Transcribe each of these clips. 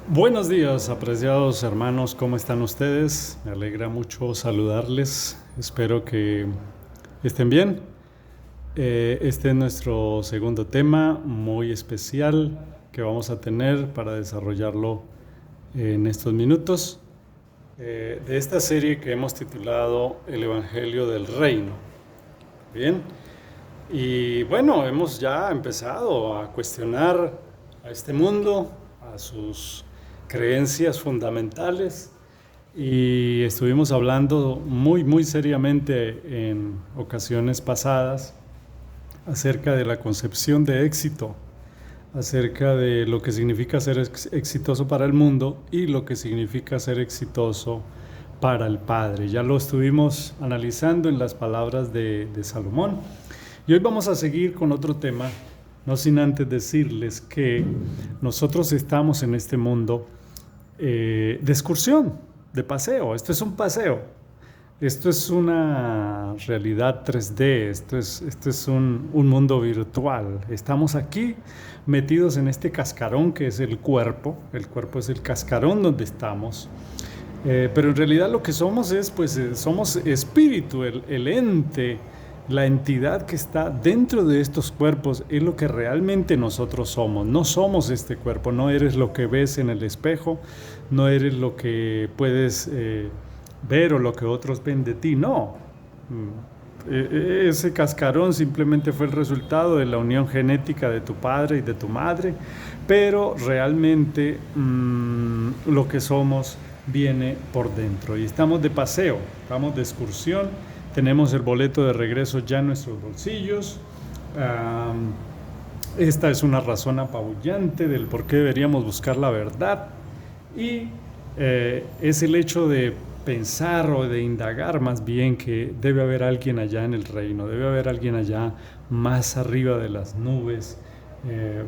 Buenos días, apreciados hermanos, ¿cómo están ustedes? Me alegra mucho saludarles, espero que estén bien. Este es nuestro segundo tema muy especial que vamos a tener para desarrollarlo en estos minutos de esta serie que hemos titulado El Evangelio del Reino. Bien, y bueno, hemos ya empezado a cuestionar a este mundo, a sus creencias fundamentales y estuvimos hablando muy seriamente en ocasiones pasadas acerca de la concepción de éxito, acerca de lo que significa ser exitoso para el mundo y lo que significa ser exitoso para el Padre. Ya lo estuvimos analizando en las palabras de Salomón. Y hoy vamos a seguir con otro tema, no sin antes decirles que nosotros estamos en este mundo de excursión, de paseo. Esto es un paseo. Esto es una realidad 3D, esto es un mundo virtual. Estamos aquí metidos en este cascarón que es el cuerpo. El cuerpo es el cascarón donde estamos. Pero en realidad lo que somos es, pues, somos espíritu, el ente, la entidad que está dentro de estos cuerpos es lo que realmente nosotros somos. No somos este cuerpo, no eres lo que ves en el espejo, no eres lo que puedes ver o lo que otros ven de ti, no. Ese cascarón simplemente fue el resultado de la unión genética de tu padre y de tu madre, pero realmente lo que somos viene por dentro. Y estamos de paseo, estamos de excursión, tenemos el boleto de regreso ya en nuestros bolsillos. Esta es una razón apabullante del por qué deberíamos buscar la verdad. Y es el hecho de pensar o de indagar más bien que debe haber alguien allá en el reino, debe haber alguien allá más arriba de las nubes,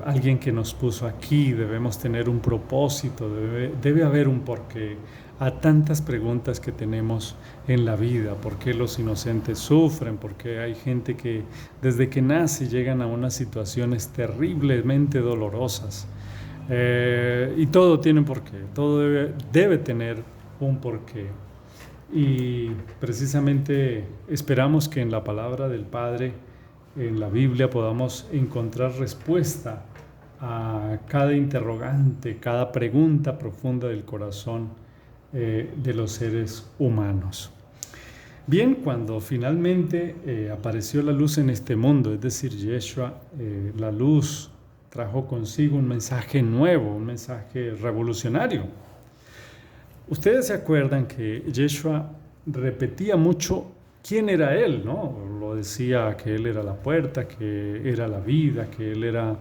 alguien que nos puso aquí, debemos tener un propósito, debe haber un porqué a tantas preguntas que tenemos en la vida. ¿Por qué los inocentes sufren? ¿Por qué hay gente que desde que nace llegan a unas situaciones terriblemente dolorosas? Y todo tiene un porqué, todo debe tener un porqué. Y precisamente esperamos que en la palabra del Padre, en la Biblia, podamos encontrar respuesta a cada interrogante, cada pregunta profunda del corazón de los seres humanos. Bien, cuando finalmente apareció la luz en este mundo, es decir, Yeshua, la luz trajo consigo un mensaje nuevo, un mensaje revolucionario. Ustedes se acuerdan que Yeshua repetía mucho quién era Él, ¿no? Lo decía que Él era la puerta, que era la vida, que Él era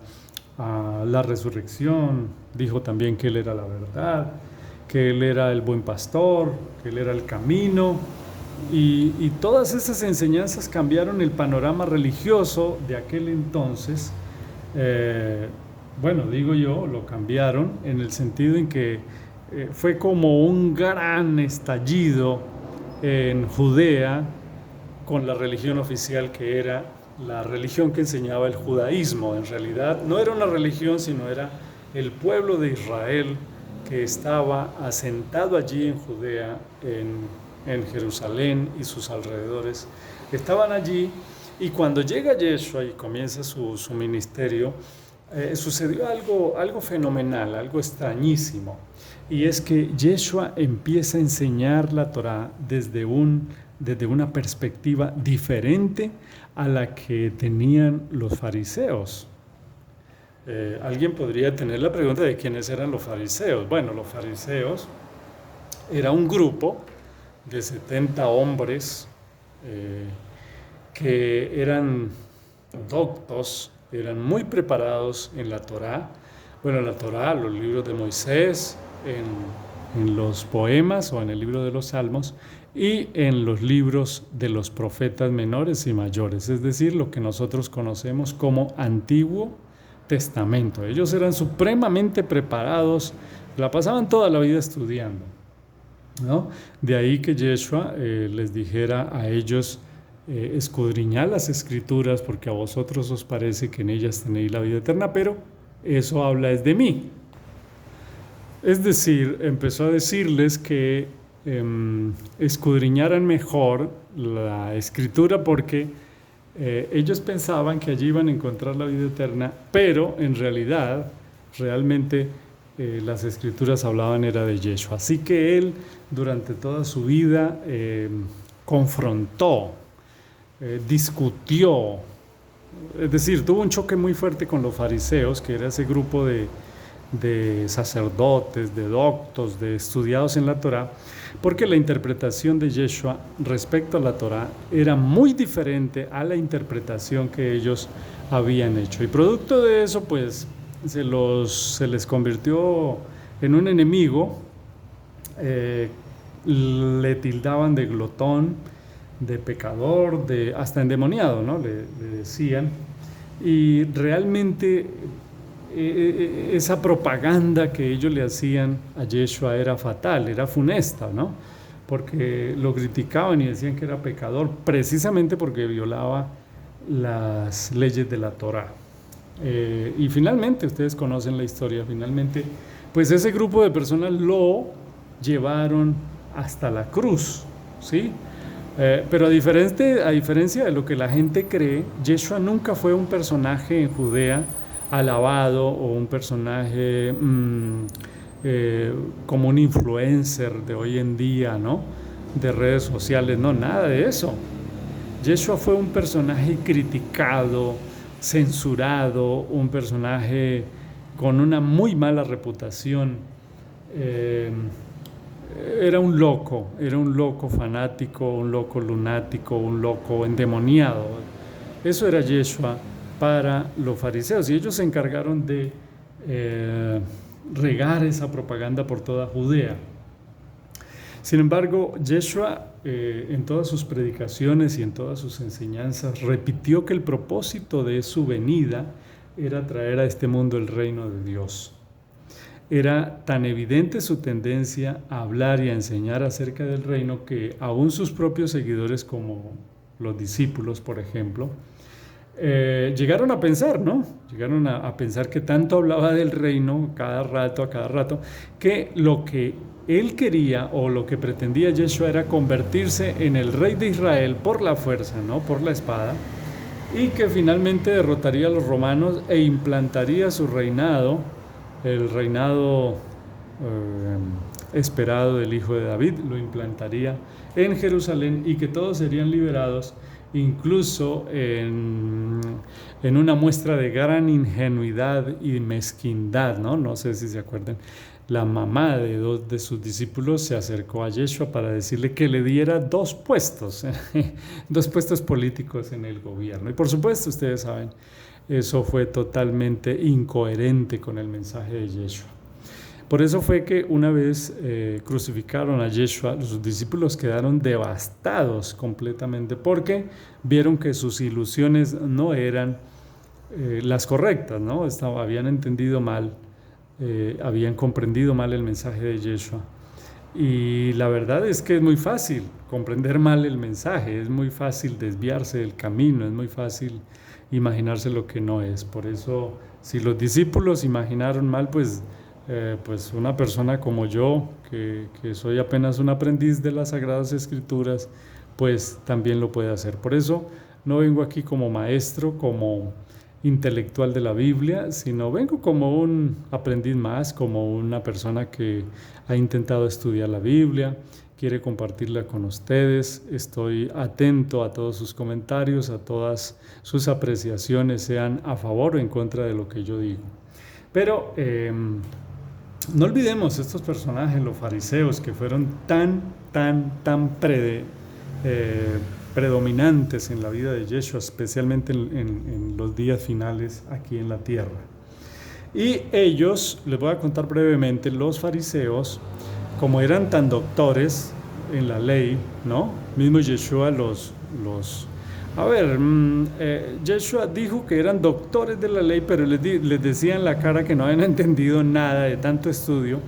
la resurrección. Dijo también que Él era la verdad, que Él era el buen pastor, que Él era el camino. Y todas esas enseñanzas cambiaron el panorama religioso de aquel entonces. Bueno, digo yo, lo cambiaron en el sentido en que fue como un gran estallido en Judea con la religión oficial que era la religión que enseñaba el judaísmo. En realidad no era una religión, sino era el pueblo de Israel que estaba asentado allí en Judea, en Jerusalén y sus alrededores. Estaban allí y cuando llega Yeshua y comienza su ministerio, sucedió algo fenomenal, algo extrañísimo. Y es que Yeshua empieza a enseñar la Torá desde una perspectiva diferente a la que tenían los fariseos. Alguien podría tener la pregunta de quiénes eran los fariseos. Bueno, los fariseos era un grupo de 70 hombres que eran doctos, eran muy preparados en la Torá. Bueno, en la Torá, los libros de Moisés, en los poemas o en el libro de los Salmos y en los libros de los profetas menores y mayores, es decir, lo que nosotros conocemos como Antiguo Testamento. Ellos eran supremamente preparados, la pasaban toda la vida estudiando, ¿no? De ahí que Yeshua les dijera a ellos, escudriñad las escrituras porque a vosotros os parece que en ellas tenéis la vida eterna, pero eso habla es de mí. Es decir, empezó a decirles que escudriñaran mejor la escritura porque ellos pensaban que allí iban a encontrar la vida eterna, pero en realidad, realmente las escrituras hablaban era de Yeshua. Así que él durante toda su vida confrontó, discutió, es decir, tuvo un choque muy fuerte con los fariseos, que era ese grupo de sacerdotes, de doctos, de estudiados en la Torá, porque la interpretación de Yeshua respecto a la Torá era muy diferente a la interpretación que ellos habían hecho. Y producto de eso, pues, se les convirtió en un enemigo, le tildaban de glotón, de pecador, hasta endemoniado, ¿no? Le decían. Y realmente esa propaganda que ellos le hacían a Yeshua era fatal, era funesta, ¿no? Porque lo criticaban y decían que era pecador precisamente porque violaba las leyes de la Torá. Y finalmente, ustedes conocen la historia, finalmente, pues ese grupo de personas lo llevaron hasta la cruz, ¿sí? Pero a diferencia de lo que la gente cree, Yeshua nunca fue un personaje en Judea alabado o un personaje como un influencer de hoy en día, ¿no? De redes sociales, no, nada de eso. Yeshua fue un personaje criticado, censurado, un personaje con una muy mala reputación. Era un loco fanático, un loco lunático, un loco endemoniado. Eso era Yeshua para los fariseos y ellos se encargaron de regar esa propaganda por toda Judea. Sin embargo, Yeshua en todas sus predicaciones y en todas sus enseñanzas repitió que el propósito de su venida era traer a este mundo el reino de Dios. Era tan evidente su tendencia a hablar y a enseñar acerca del reino que aún sus propios seguidores, como los discípulos, por ejemplo, llegaron a pensar, ¿no? Llegaron a pensar que tanto hablaba del reino a cada rato, que lo que él quería o lo que pretendía Yeshua era convertirse en el rey de Israel por la fuerza, ¿no? Por la espada, y que finalmente derrotaría a los romanos e implantaría su reinado, el reinado esperado del hijo de David, lo implantaría en Jerusalén y que todos serían liberados, incluso en una muestra de gran ingenuidad y mezquindad, ¿no? No sé si se acuerdan. La mamá de dos de sus discípulos se acercó a Yeshua para decirle que le diera dos puestos políticos en el gobierno. Y por supuesto, ustedes saben, eso fue totalmente incoherente con el mensaje de Yeshua. Por eso fue que una vez crucificaron a Yeshua, sus discípulos quedaron devastados completamente porque vieron que sus ilusiones no eran las correctas, ¿no? Habían entendido mal, habían comprendido mal el mensaje de Yeshua. Y la verdad es que es muy fácil comprender mal el mensaje, es muy fácil desviarse del camino, es muy fácil imaginarse lo que no es. Por eso, si los discípulos imaginaron mal, pues una persona como yo, que soy apenas un aprendiz de las Sagradas Escrituras, pues también lo puede hacer. Por eso no vengo aquí como maestro, como intelectual de la Biblia, sino vengo como un aprendiz más, como una persona que ha intentado estudiar la Biblia, quiere compartirla con ustedes. Estoy atento a todos sus comentarios, a todas sus apreciaciones, sean a favor o en contra de lo que yo digo. Pero no olvidemos estos personajes, los fariseos, que fueron tan predominantes en la vida de Yeshua, especialmente en los días finales aquí en la tierra. Y ellos, les voy a contar brevemente, los fariseos, como eran tan doctores en la ley, ¿no? Mismo Yeshua Yeshua dijo que eran doctores de la ley, pero les decía en la cara que no habían entendido nada de tanto estudio.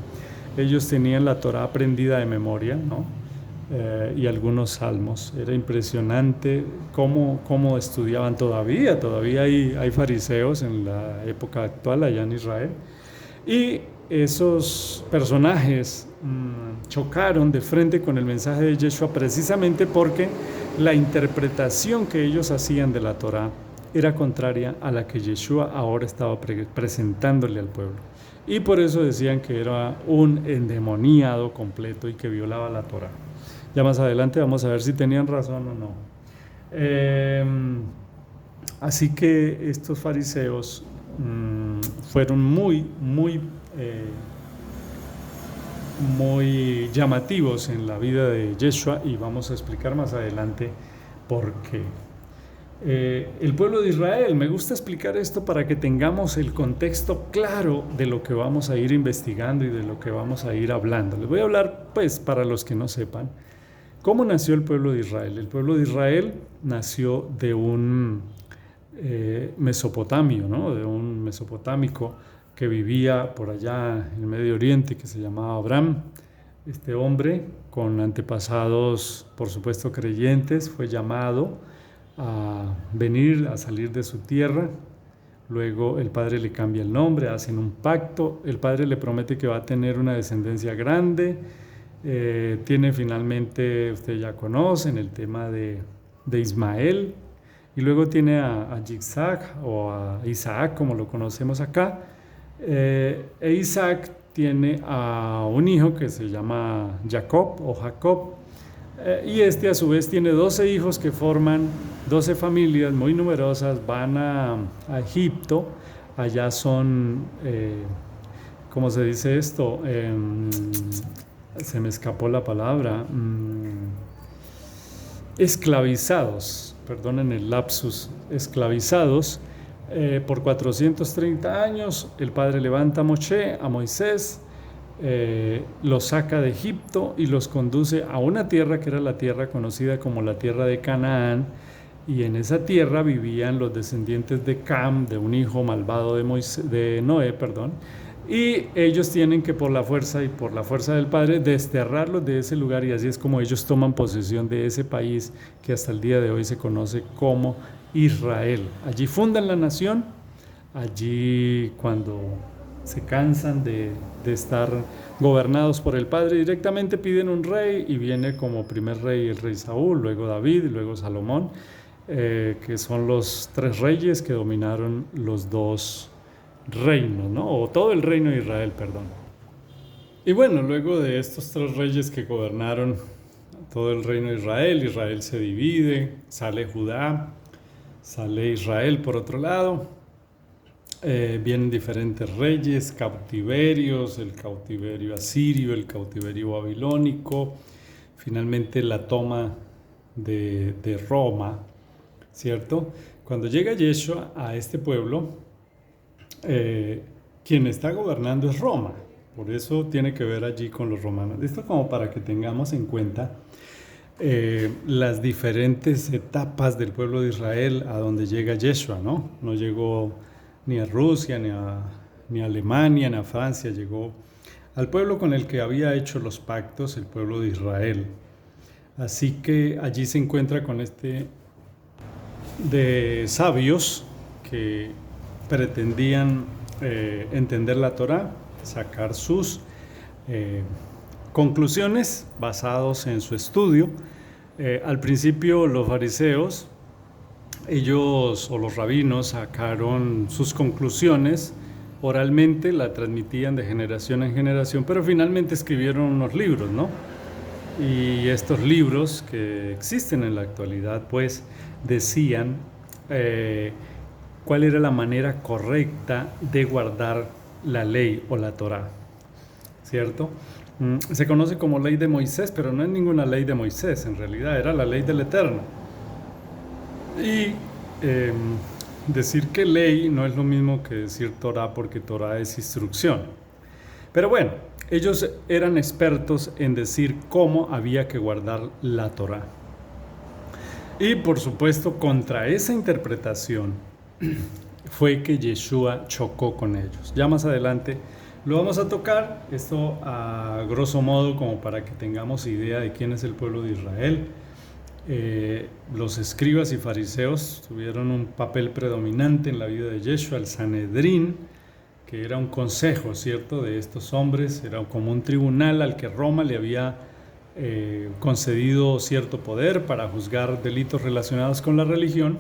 Ellos tenían la Torá aprendida de memoria, ¿no? Y algunos salmos. Era impresionante cómo estudiaban todavía hay fariseos en la época actual allá en Israel. Y esos personajes chocaron de frente con el mensaje de Yeshua precisamente porque la interpretación que ellos hacían de la Torá era contraria a la que Yeshua ahora estaba presentándole al pueblo. Y por eso decían que era un endemoniado completo y que violaba la Torá. Ya más adelante vamos a ver si tenían razón o no. Así que estos fariseos fueron muy llamativos en la vida de Yeshua, y vamos a explicar más adelante por qué. El pueblo de Israel, me gusta explicar esto para que tengamos el contexto claro de lo que vamos a ir investigando y de lo que vamos a ir hablando. Les voy a hablar, pues, para los que no sepan, cómo nació el pueblo de Israel. El pueblo de Israel nació de un mesopotamio, ¿no? De un mesopotámico que vivía por allá en el Medio Oriente, que se llamaba Abraham. Este hombre, con antepasados, por supuesto, creyentes, fue llamado a venir, a salir de su tierra. Luego el padre le cambia el nombre, hacen un pacto, el padre le promete que va a tener una descendencia grande, tiene finalmente, ustedes ya conocen, el tema de Ismael, y luego tiene a Isaac, o a Isaac como lo conocemos acá, e Isaac tiene a un hijo que se llama Jacob o Jacob, y este a su vez tiene 12 hijos que forman 12 familias muy numerosas. Van a Egipto, allá son, ¿cómo se dice esto? Se me escapó la palabra, esclavizados, perdonen el lapsus, esclavizados por 430 años. El padre levanta a Moisés, los saca de Egipto y los conduce a una tierra que era la tierra conocida como la tierra de Canaán, y en esa tierra vivían los descendientes de Cam, de un hijo malvado de Noé, y ellos tienen que por la fuerza y por la fuerza del padre desterrarlos de ese lugar, y así es como ellos toman posesión de ese país que hasta el día de hoy se conoce como Israel. Allí fundan la nación. Allí, cuando se cansan de estar gobernados por el padre directamente, piden un rey, y viene como primer rey el rey Saúl, luego David y luego Salomón, que son los 3 reyes que dominaron los 2 reinos, ¿no? O todo el reino de Israel, perdón. Y bueno, luego de estos 3 reyes que gobernaron todo el reino de Israel, Israel se divide, sale Judá, sale Israel por otro lado. Vienen diferentes reyes, cautiverios, el cautiverio asirio, el cautiverio babilónico, finalmente la toma de Roma, ¿cierto? Cuando llega Yeshua a este pueblo, quien está gobernando es Roma, por eso tiene que ver allí con los romanos. Esto como para que tengamos en cuenta las diferentes etapas del pueblo de Israel a donde llega Yeshua, ¿no? No llegó ni a Rusia, ni a Alemania, ni a Francia, llegó al pueblo con el que había hecho los pactos, el pueblo de Israel. Así que allí se encuentra con de sabios que pretendían entender la Torá, sacar sus conclusiones basados en su estudio. Al principio los fariseos, ellos o los rabinos sacaron sus conclusiones oralmente, la transmitían de generación en generación, pero finalmente escribieron unos libros, ¿no? Y estos libros que existen en la actualidad, pues decían cuál era la manera correcta de guardar la ley o la Torá, ¿cierto? Se conoce como ley de Moisés, pero no es ninguna ley de Moisés, en realidad era la ley del Eterno. Y decir que ley no es lo mismo que decir Torá, porque Torá es instrucción. Pero bueno, ellos eran expertos en decir cómo había que guardar la Torá. Y por supuesto, contra esa interpretación fue que Yeshua chocó con ellos. Ya más adelante lo vamos a tocar, esto a grosso modo, como para que tengamos idea de quién es el pueblo de Israel. Los escribas y fariseos tuvieron un papel predominante en la vida de Yeshua. El Sanedrín, que era un consejo, ¿cierto?, de estos hombres, era como un tribunal al que Roma le había concedido cierto poder para juzgar delitos relacionados con la religión,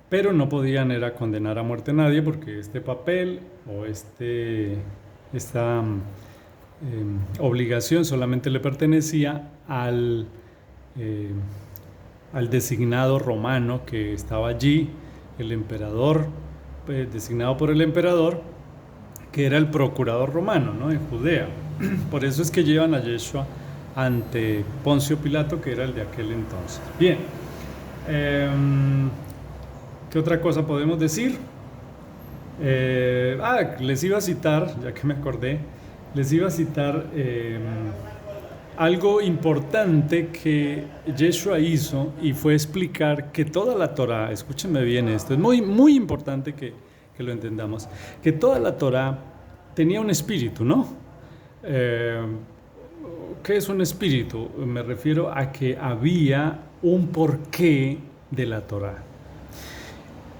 pero no podían era condenar a muerte a nadie porque este papel o esta obligación solamente le pertenecía eh, al designado romano que estaba allí, el emperador, designado por el emperador, que era el procurador romano, ¿no?, en Judea. Por eso es que llevan a Yeshua ante Poncio Pilato, que era el de aquel entonces. Bien, ¿qué otra cosa podemos decir? Les iba a citar, ya que me acordé, les iba a citar algo importante que Yeshua hizo, y fue explicar que toda la Torá, escúchenme bien esto, es muy, muy importante que lo entendamos, que toda la Torá tenía un espíritu, ¿no? ¿Qué es un espíritu? Me refiero a que había un porqué de la Torá.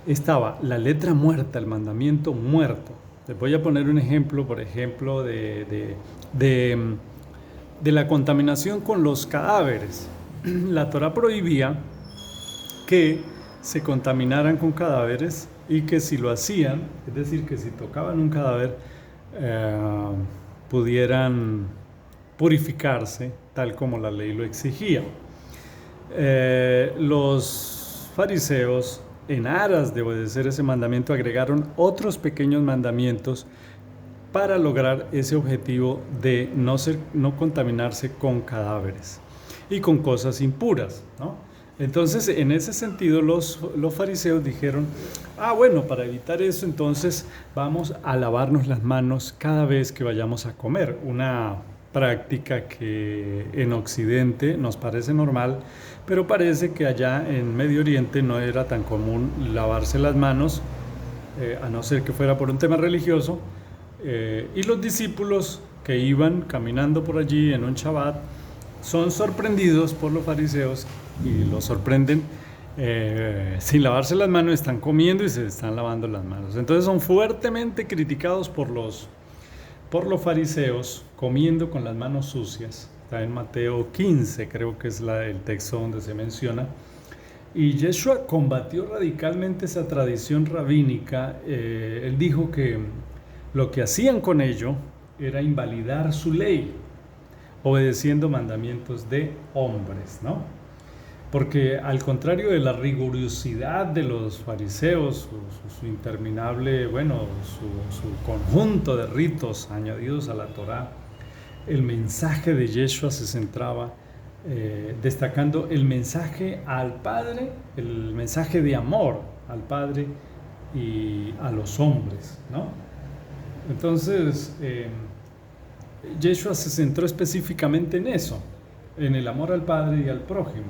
Estaba la letra muerta, el mandamiento muerto. Les voy a poner un ejemplo, por ejemplo, de la contaminación con los cadáveres. La Torá prohibía que se contaminaran con cadáveres y que si lo hacían, es decir, que si tocaban un cadáver, pudieran purificarse tal como la ley lo exigía. Los fariseos, en aras de obedecer ese mandamiento, agregaron otros pequeños mandamientos para lograr ese objetivo de no contaminarse con cadáveres y con cosas impuras, ¿no? Entonces, en ese sentido, los fariseos dijeron, bueno, para evitar eso, entonces vamos a lavarnos las manos cada vez que vayamos a comer. Una práctica que en Occidente nos parece normal, pero parece que allá en Medio Oriente no era tan común lavarse las manos, a no ser que fuera por un tema religioso. Y los discípulos que iban caminando por allí en un Shabbat son sorprendidos por los fariseos y los sorprenden sin lavarse las manos, están comiendo y se están lavando las manos. Entonces son fuertemente criticados por los fariseos comiendo con las manos sucias. Está en Mateo 15, creo que es el texto donde se menciona. Y Yeshua combatió radicalmente esa tradición rabínica. Él dijo que lo que hacían con ello era invalidar su ley, obedeciendo mandamientos de hombres, ¿no? Porque al contrario de la rigurosidad de los fariseos, su interminable, su conjunto de ritos añadidos a la Torá, el mensaje de Yeshua se centraba destacando el mensaje al Padre, el mensaje de amor al Padre y a los hombres, ¿no? Entonces, Yeshua se centró específicamente en eso, en el amor al Padre y al prójimo.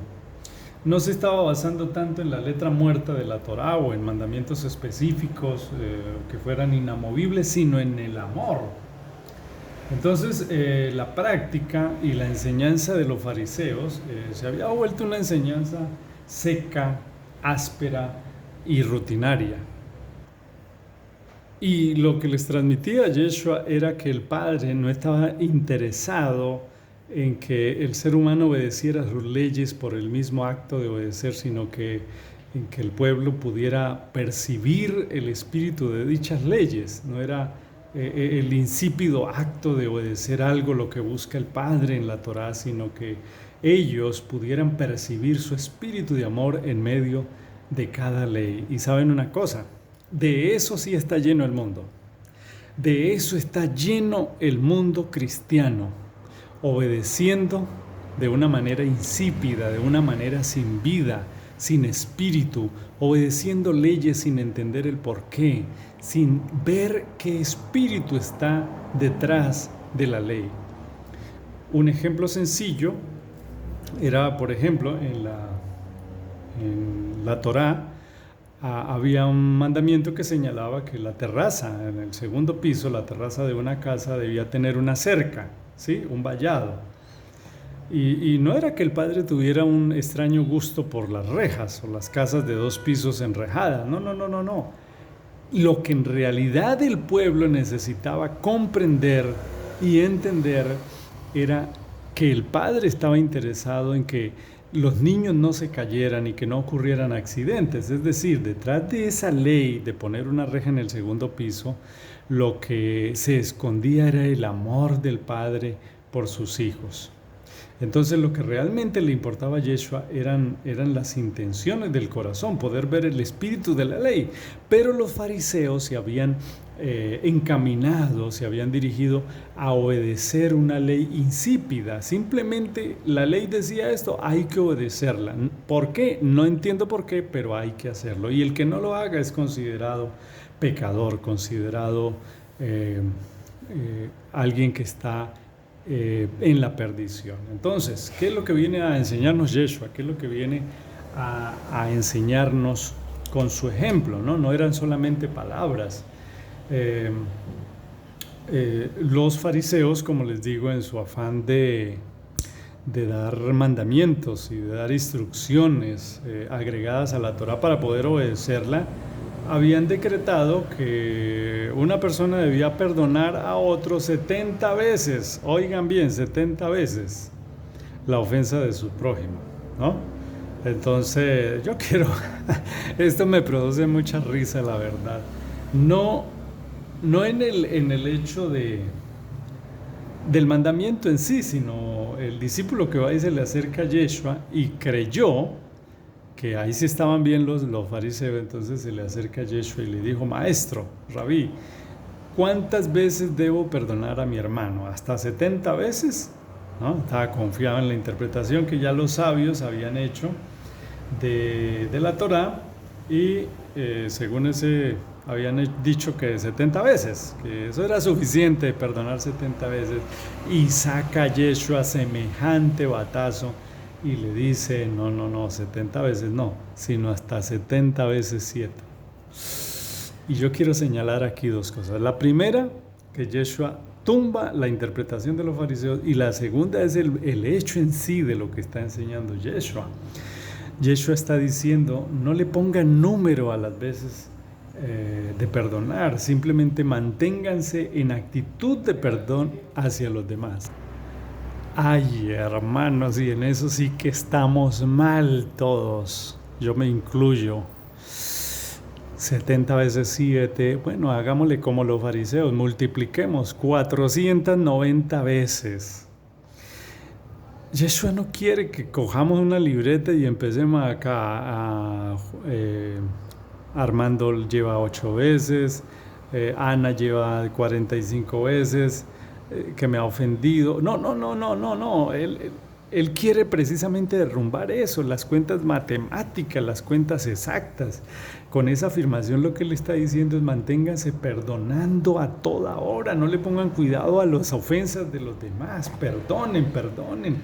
No se estaba basando tanto en la letra muerta de la Torá o en mandamientos específicos que fueran inamovibles, sino en el amor. Entonces, la práctica y la enseñanza de los fariseos se había vuelto una enseñanza seca, áspera y rutinaria. Y lo que les transmitía Yeshua era que el Padre no estaba interesado en que el ser humano obedeciera sus leyes por el mismo acto de obedecer, sino que en que el pueblo pudiera percibir el espíritu de dichas leyes. No era el insípido acto de obedecer algo lo que busca el Padre en la Torá, sino que ellos pudieran percibir su espíritu de amor en medio de cada ley. Y saben una cosa, de eso sí está lleno el mundo. De eso está lleno el mundo cristiano, obedeciendo de una manera insípida, de una manera sin vida, sin espíritu, obedeciendo leyes sin entender el porqué, sin ver qué espíritu está detrás de la ley. Un ejemplo sencillo era, por ejemplo, en la Torá, había un mandamiento que señalaba que la terraza, en el segundo piso, la terraza de una casa debía tener una cerca, ¿sí? Un vallado. Y no era que el padre tuviera un extraño gusto por las rejas o las casas de 2 pisos enrejadas, no. lo que en realidad el pueblo necesitaba comprender y entender era que el padre estaba interesado en que los niños no se cayeran y que no ocurrieran accidentes. Es decir, detrás de esa ley de poner una reja en el segundo piso, lo que se escondía era el amor del padre por sus hijos. Entonces lo que realmente le importaba a Yeshua eran las intenciones del corazón, poder ver el espíritu de la ley. Pero los fariseos se habían encaminado, se habían dirigido a obedecer una ley insípida. Simplemente la ley decía esto, hay que obedecerla. ¿Por qué? No entiendo por qué, pero hay que hacerlo. Y el que no lo haga es considerado pecador, considerado alguien que está en la perdición. Entonces, ¿qué es lo que viene a enseñarnos Yeshua? ¿Qué es lo que viene a enseñarnos con su ejemplo? No eran solamente palabras. Los fariseos, como les digo, en su afán de dar mandamientos y de dar instrucciones agregadas a la Torá para poder obedecerla, habían decretado que una persona debía perdonar a otro 70 veces, oigan bien, 70 veces la ofensa de su prójimo, ¿no? Entonces, yo quiero, esto me produce mucha risa, la verdad. No en el hecho del mandamiento en sí, sino el discípulo que va y se le acerca a Yeshua y creyó que ahí sí estaban bien los fariseos. Entonces se le acerca a Yeshua y le dijo: maestro, rabí, ¿cuántas veces debo perdonar a mi hermano? ¿Hasta 70 veces? ¿No? Estaba confiado en la interpretación que ya los sabios habían hecho de la Torá y según ese habían dicho que 70 veces, que eso era suficiente, perdonar 70 veces, y saca a Yeshua semejante batazo y le dice: no, 70 veces no, sino hasta 70 veces 7. Y yo quiero señalar aquí dos cosas. La primera, que Yeshua tumba la interpretación de los fariseos, y la segunda es el hecho en sí de lo que está enseñando Yeshua. Yeshua está diciendo: no le pongan número a las veces de perdonar, simplemente manténganse en actitud de perdón hacia los demás. Ay, hermanos, y en eso sí que estamos mal todos, yo me incluyo. 70 veces 7, bueno, hagámosle como los fariseos, multipliquemos 490 veces. Yeshua no quiere que cojamos una libreta y empecemos acá Armando lleva 8 veces, Ana lleva 45 veces, que me ha ofendido. No. Él quiere precisamente derrumbar eso, las cuentas matemáticas, las cuentas exactas. Con esa afirmación lo que le está diciendo es: manténganse perdonando a toda hora, no le pongan cuidado a las ofensas de los demás, perdonen,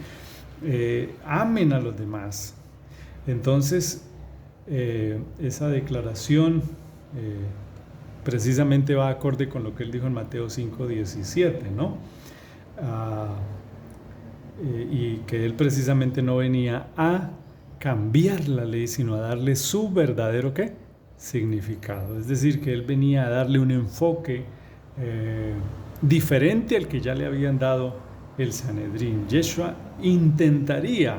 amen a los demás. Entonces, esa declaración precisamente va acorde con lo que él dijo en Mateo 5:17, ¿no? Y que él precisamente no venía a cambiar la ley, sino a darle su verdadero ¿qué? Significado. Es decir, que él venía a darle un enfoque diferente al que ya le habían dado el Sanedrín. Yeshua intentaría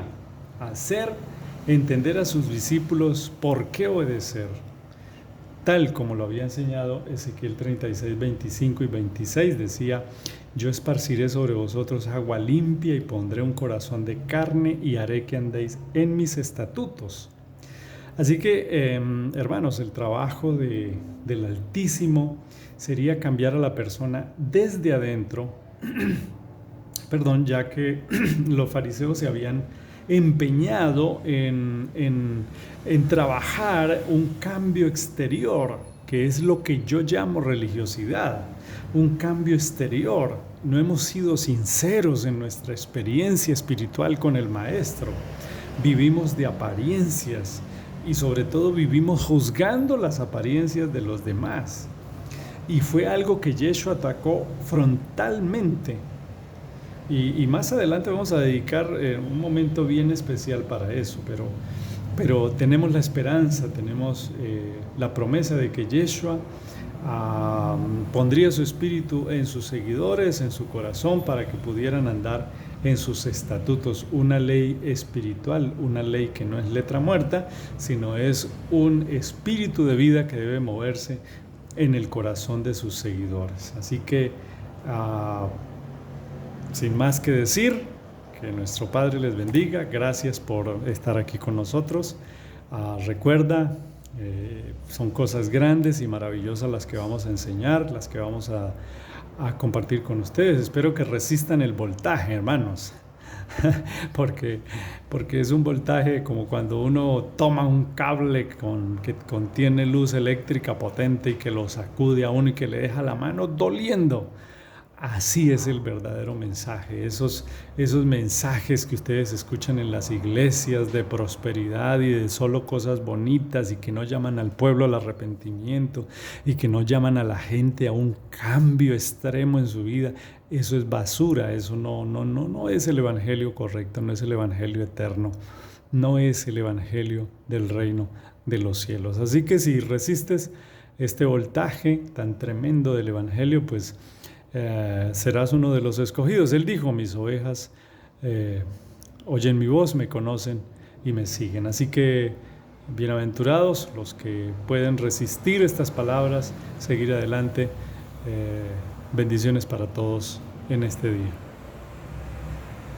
hacer entender a sus discípulos por qué obedecer, tal como lo había enseñado Ezequiel 36, 25 y 26. Decía: yo esparciré sobre vosotros agua limpia y pondré un corazón de carne y haré que andéis en mis estatutos. Así que, hermanos, el trabajo del Altísimo sería cambiar a la persona desde adentro, ya que los fariseos se habían empeñado en trabajar un cambio exterior, que es lo que yo llamo religiosidad, un cambio exterior. No hemos sido sinceros en nuestra experiencia espiritual con el Maestro. Vivimos de apariencias y sobre todo vivimos juzgando las apariencias de los demás. Y fue algo que Yeshua atacó frontalmente. Y más adelante vamos a dedicar un momento bien especial para eso, pero tenemos la esperanza, tenemos la promesa de que Yeshua pondría su espíritu en sus seguidores, en su corazón, para que pudieran andar en sus estatutos. Una ley espiritual, una ley que no es letra muerta, sino es un espíritu de vida que debe moverse en el corazón de sus seguidores. Así que, sin más que decir, que nuestro Padre les bendiga. Gracias por estar aquí con nosotros. Recuerda, son cosas grandes y maravillosas las que vamos a enseñar, las que vamos a compartir con ustedes. Espero que resistan el voltaje, hermanos. porque es un voltaje como cuando uno toma un cable que contiene luz eléctrica potente y que lo sacude a uno y que le deja la mano doliendo. Así es el verdadero mensaje, esos mensajes que ustedes escuchan en las iglesias de prosperidad y de solo cosas bonitas y que no llaman al pueblo al arrepentimiento y que no llaman a la gente a un cambio extremo en su vida. Eso es basura, eso no es el evangelio correcto, no es el evangelio eterno, no es el evangelio del reino de los cielos. Así que si resistes este voltaje tan tremendo del evangelio, pues serás uno de los escogidos. Él dijo: mis ovejas oyen mi voz, me conocen y me siguen. Así que bienaventurados los que pueden resistir estas palabras, seguir adelante. Bendiciones para todos en este día.